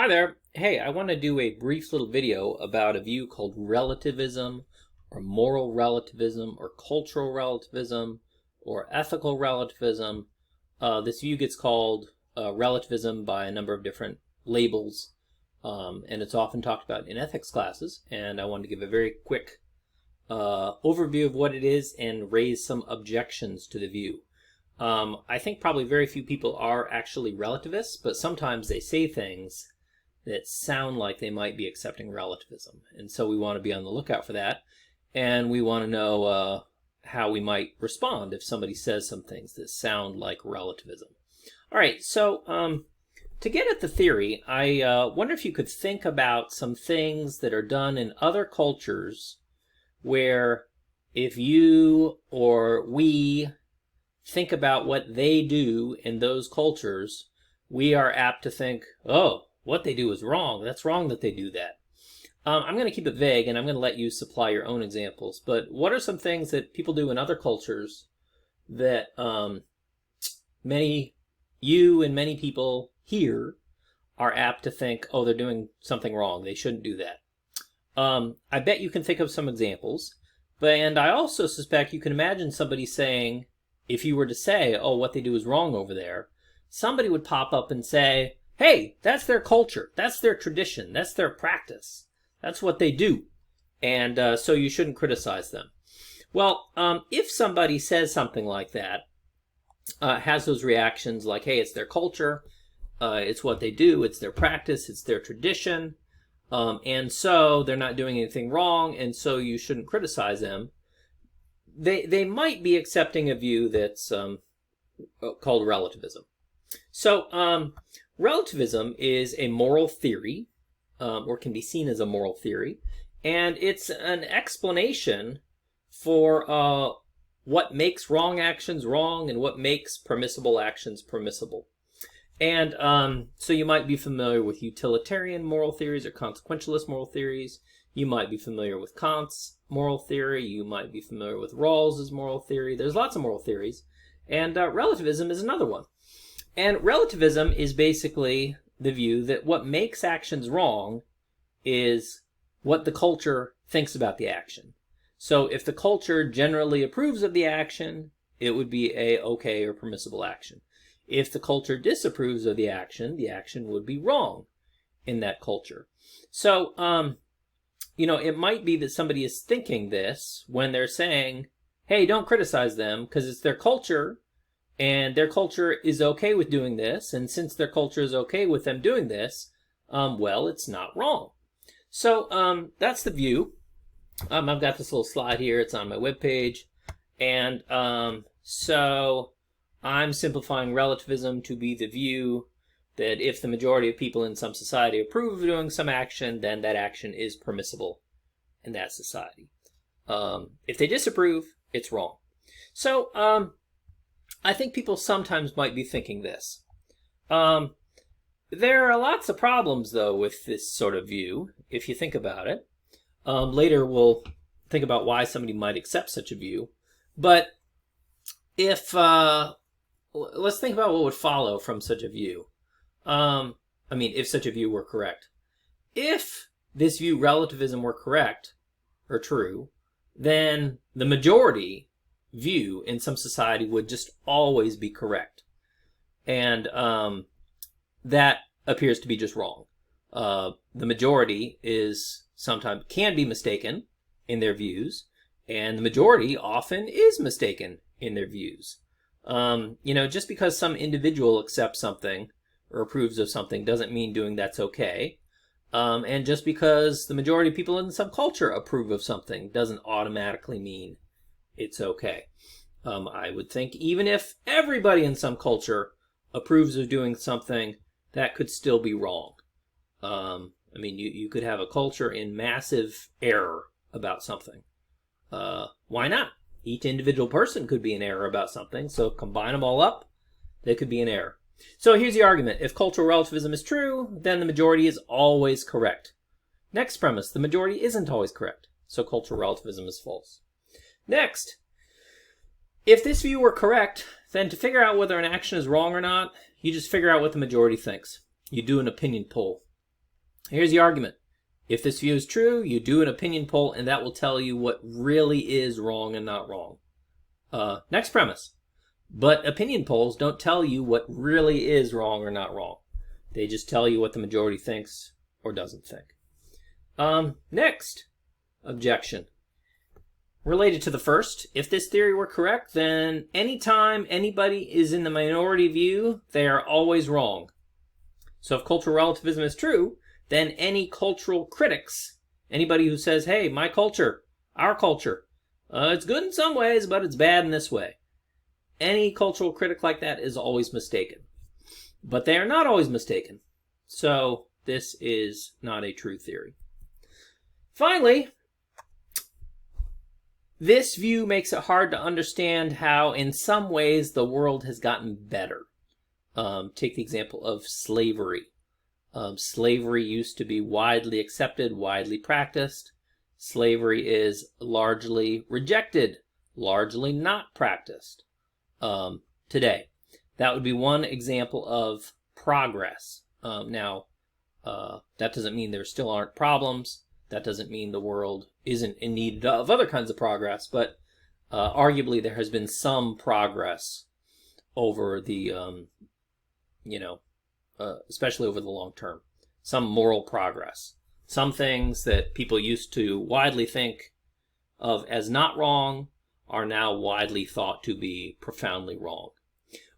Hi there. Hey, I want to do a brief little video about a view called relativism or moral relativism or cultural relativism or ethical relativism. This view gets called relativism by a number of different labels, and it's often talked about in ethics classes. And I wanted to give a very quick overview of what it is and raise some objections to the view. I think probably very few people are actually relativists, but sometimes they say things that sound like they might be accepting relativism. And so we want to be on the lookout for that. And we want to know how we might respond if somebody says some things that sound like relativism. All right, so to get at the theory, I wonder if you could think about some things that are done in other cultures where if you or we think about what they do in those cultures, we are apt to think, oh, what they do is wrong. That's wrong that they do that. I'm going to keep it vague, and I'm going to let you supply your own examples. But what are some things that people do in other cultures that you and many people here are apt to think, oh, they're doing something wrong. They shouldn't do that. I bet you can think of some examples. And I also suspect you can imagine somebody saying, if you were to say, oh, what they do is wrong over there, somebody would pop up and say, hey, that's their culture, that's their tradition, that's their practice, that's what they do, and so you shouldn't criticize them. Well, if somebody says something like that, has those reactions like, hey, it's their culture, it's what they do, it's their practice, it's their tradition, and so they're not doing anything wrong, and so you shouldn't criticize them, they might be accepting a view that's called relativism. So relativism is a moral theory, or can be seen as a moral theory, and it's an explanation for what makes wrong actions wrong and what makes permissible actions permissible. And so you might be familiar with utilitarian moral theories or consequentialist moral theories. You might be familiar with Kant's moral theory. You might be familiar with Rawls's moral theory. There's lots of moral theories, and relativism is another one. And relativism is basically the view that what makes actions wrong is what the culture thinks about the action. So if the culture generally approves of the action, it would be a okay or permissible action. If the culture disapproves of the action would be wrong in that culture. So, it might be that somebody is thinking this when they're saying, hey, don't criticize them because it's their culture, and their culture is okay with doing this, and since their culture is okay with them doing this, well, it's not wrong. So that's the view. I've got this little slide here. It's on my webpage. And so I'm simplifying relativism to be the view that if the majority of people in some society approve of doing some action, then that action is permissible in that society. If they disapprove, it's wrong. So I think people sometimes might be thinking this. There are lots of problems, though, with this sort of view, if you think about it. Later, we'll think about why somebody might accept such a view. But if, let's think about what would follow from such a view. If such a view were correct. If this view, relativism, were correct, or true, then the majority view in some society would just always be correct. And that appears to be just wrong. The majority sometimes can be mistaken in their views, and the majority often is mistaken in their views. Just because some individual accepts something or approves of something doesn't mean doing that's okay. And just because the majority of people in some culture approve of something doesn't automatically mean it's okay. I would think even if everybody in some culture approves of doing something, that could still be wrong. You could have a culture in massive error about something. Why not? Each individual person could be in error about something, so combine them all up, they could be in error. So here's the argument. If cultural relativism is true, then the majority is always correct. Next premise, the majority isn't always correct, so cultural relativism is false. Next, if this view were correct, then to figure out whether an action is wrong or not, you just figure out what the majority thinks. You do an opinion poll. Here's the argument. If this view is true, you do an opinion poll, and that will tell you what really is wrong and not wrong. Next premise. But opinion polls don't tell you what really is wrong or not wrong. They just tell you what the majority thinks or doesn't think. Next objection. Related to the first, if this theory were correct, then anytime anybody is in the minority view, they are always wrong. So if cultural relativism is true, then any cultural critics, anybody who says, hey, my culture, our culture, it's good in some ways, but it's bad in this way. Any cultural critic like that is always mistaken. But they are not always mistaken. So this is not a true theory. Finally, this view makes it hard to understand how, in some ways, the world has gotten better. Take the example of slavery. Slavery used to be widely accepted, widely practiced. Slavery is largely rejected, largely not practiced today. That would be one example of progress. Now, that doesn't mean there still aren't problems. That doesn't mean the world isn't in need of other kinds of progress, but arguably there has been some progress over the, especially over the long term. Some moral progress. Some things that people used to widely think of as not wrong are now widely thought to be profoundly wrong.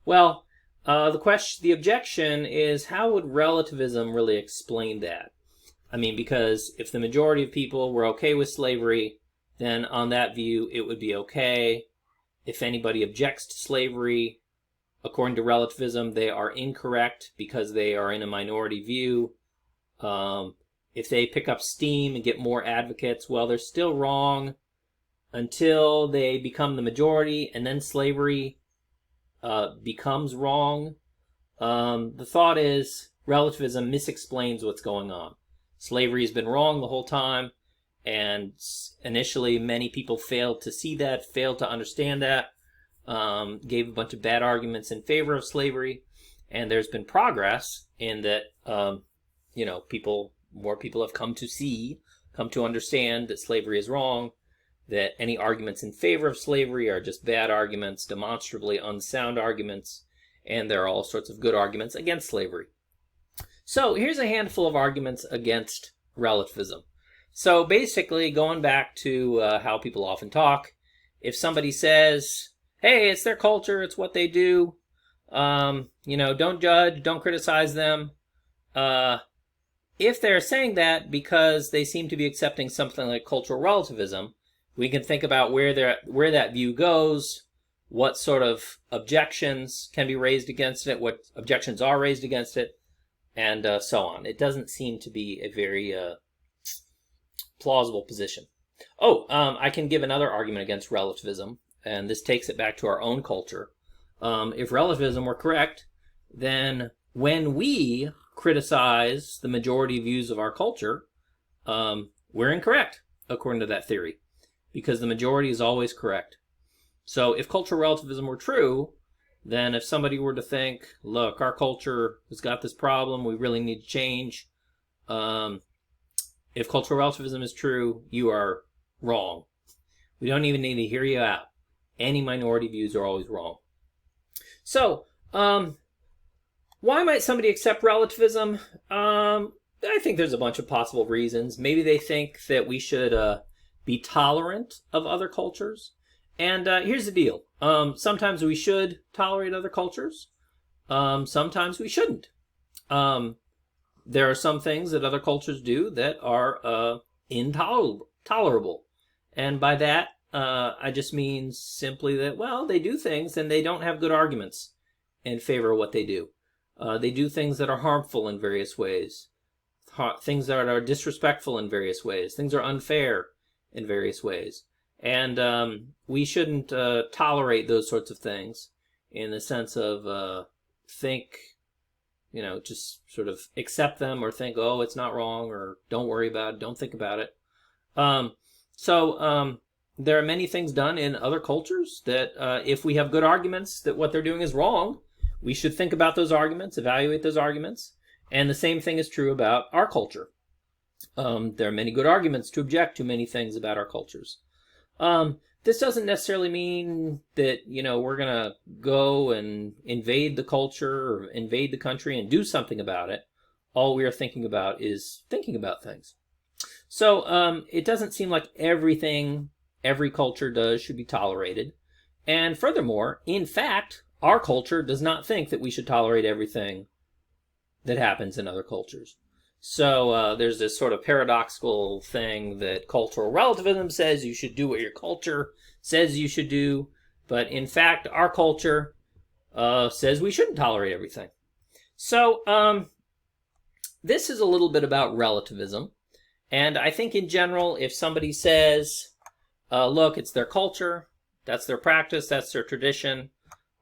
Well, the objection is, how would relativism really explain that? I mean, because if the majority of people were okay with slavery, then on that view, it would be okay. If anybody objects to slavery, according to relativism, they are incorrect because they are in a minority view. If they pick up steam and get more advocates, well, they're still wrong until they become the majority, and then slavery becomes wrong. The thought is relativism misexplains what's going on. Slavery has been wrong the whole time, and initially many people failed to see that, failed to understand that, gave a bunch of bad arguments in favor of slavery, and there's been progress in that, more people have come to understand that slavery is wrong, that any arguments in favor of slavery are just bad arguments, demonstrably unsound arguments, and there are all sorts of good arguments against slavery. So here's a handful of arguments against relativism. So basically, going back to how people often talk, if somebody says, hey, it's their culture, it's what they do, don't judge, don't criticize them. If they're saying that because they seem to be accepting something like cultural relativism, we can think about where that view goes, what sort of objections can be raised against it, what objections are raised against it, and so on. It doesn't seem to be a very plausible position. I can give another argument against relativism, and this takes it back to our own culture. If relativism were correct, then when we criticize the majority views of our culture, we're incorrect, according to that theory, because the majority is always correct. So if cultural relativism were true, then if somebody were to think, look, our culture has got this problem, we really need to change. If cultural relativism is true, you are wrong. We don't even need to hear you out. Any minority views are always wrong. So, why might somebody accept relativism? I think there's a bunch of possible reasons. Maybe they think that we should be tolerant of other cultures. And here's the deal. Sometimes we should tolerate other cultures. Sometimes we shouldn't. There are some things that other cultures do that are intolerable. And by that, I just mean simply that, well, they do things and they don't have good arguments in favor of what they do. They do things that are harmful in various ways. Things that are disrespectful in various ways. Things are unfair in various ways. And we shouldn't tolerate those sorts of things in the sense of just sort of accept them or think, oh, it's not wrong, or don't worry about it, don't think about it. There are many things done in other cultures that if we have good arguments that what they're doing is wrong, we should think about those arguments, evaluate those arguments. And the same thing is true about our culture. There are many good arguments to object to many things about our cultures. This doesn't necessarily mean that, we're going to go and invade the culture or invade the country and do something about it. All we are thinking about is thinking about things. So it doesn't seem like everything every culture does should be tolerated. And furthermore, in fact, our culture does not think that we should tolerate everything that happens in other cultures. So there's this sort of paradoxical thing that cultural relativism says you should do what your culture says you should do, but in fact, our culture says we shouldn't tolerate everything. So this is a little bit about relativism, and I think in general, if somebody says, look, it's their culture, that's their practice, that's their tradition,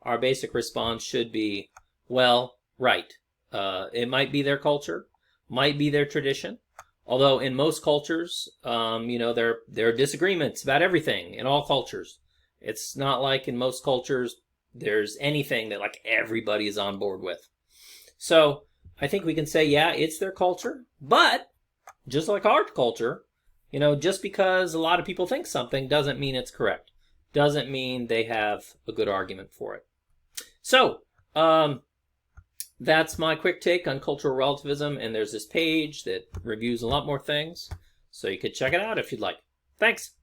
our basic response should be, well, right. It might be their culture, might be their tradition, although in most cultures, there are disagreements about everything in all cultures. It's not like in most cultures there's anything that like everybody is on board with. So I think we can say, yeah, it's their culture, but just like our culture, just because a lot of people think something doesn't mean it's correct. Doesn't mean they have a good argument for it. So, that's my quick take on cultural relativism, and there's this page that reviews a lot more things, so you could check it out if you'd like. Thanks!